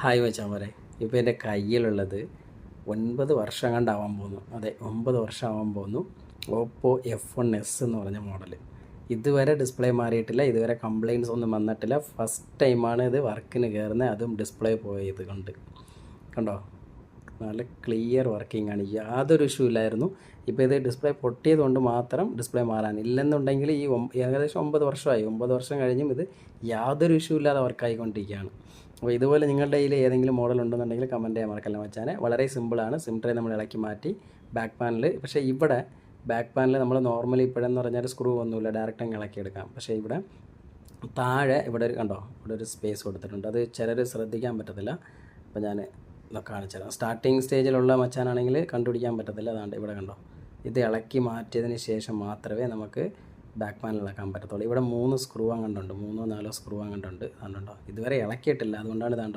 Hi മച്ചാന്മാരെ, ഇപ്പോൾ എൻ്റെ കയ്യിലുള്ളത് 9 വർഷം കണ്ടാവാൻ പോകുന്നു. അതെ, 9 വർഷം ആവാൻ പോകുന്നു. ഓപ്പോ F1s എന്ന് പറഞ്ഞ മോഡൽ. ഇതുവരെ ഡിസ്പ്ലേ മാറിയിട്ടില്ല, ഇതുവരെ കംപ്ലയിൻറ്റ്സ് ഒന്നും വന്നിട്ടില്ല. ഫസ്റ്റ് ടൈമാണ് ഇത് വർക്കിന് കയറുന്നത്, അതും ഡിസ്പ്ലേ പോയത് കൊണ്ട്. കണ്ടോ, നല്ല ക്ലിയർ വർക്കിംഗ് ആണ്, യാതൊരു ഇഷ്യൂ ഇല്ലായിരുന്നു. ഇപ്പോൾ ഇത് ഡിസ്പ്ലേ പൊട്ടിയത് കൊണ്ട് മാത്രം ഡിസ്പ്ലേ മാറാൻ, ഇല്ലെന്നുണ്ടെങ്കിൽ ഈ ഏകദേശം 9 വർഷമായി. 9 വർഷം കഴിഞ്ഞും ഇത് യാതൊരു ഇഷ്യൂ ഇല്ലാതെ വർക്കായിക്കൊണ്ടിരിക്കുകയാണ്. അപ്പോൾ ഇതുപോലെ നിങ്ങളുടെ കയ്യിൽ ഏതെങ്കിലും മോഡൽ ഉണ്ടെന്നുണ്ടെങ്കിൽ കമൻറ്റ് ചെയ്യാൻ മറക്കല്ല മച്ചാനെ. വളരെ സിമ്പിളാണ്. സിം ട്രേ നമ്മൾ ഇളക്കി മാറ്റി ബാക്ക് പാനൽ, പക്ഷേ ഇവിടെ ബാക്ക് പാനൽ നമ്മൾ നോർമലി ഇപ്പോഴെന്ന് പറഞ്ഞാൽ സ്ക്രൂ ഒന്നുമില്ല, ഡയറക്റ്റ് അങ്ങ് ഇളക്കിയെടുക്കാം. പക്ഷേ ഇവിടെ താഴെ ഇവിടെ ഒരു കണ്ടോ, ഇവിടെ ഒരു സ്പേസ് കൊടുത്തിട്ടുണ്ട്. അത് ചിലർ ശ്രദ്ധിക്കാൻ പറ്റത്തില്ല. അപ്പോൾ ഞാൻ കാണിച്ചു തരാം. സ്റ്റാർട്ടിങ് സ്റ്റേജിലുള്ള മച്ചാനാണെങ്കിൽ കണ്ടുപിടിക്കാൻ പറ്റത്തില്ല. അതാണ്ട് ഇവിടെ കണ്ടോ, ഇത് ഇളക്കി മാറ്റിയതിന് ശേഷം മാത്രമേ നമുക്ക് ബാക്ക് പാനൽ ഇളക്കാൻ പറ്റത്തുള്ളൂ. ഇവിടെ 3 സ്ക്രൂ അങ്ങണ്ടുണ്ട്, 3 4 സ്ക്രൂ അങ്ങണ്ടുണ്ട്. അതുകൊണ്ടോ ഇതുവരെ ഇളക്കിയിട്ടില്ല, അതുകൊണ്ടാണ് ഇതാണ്ടോ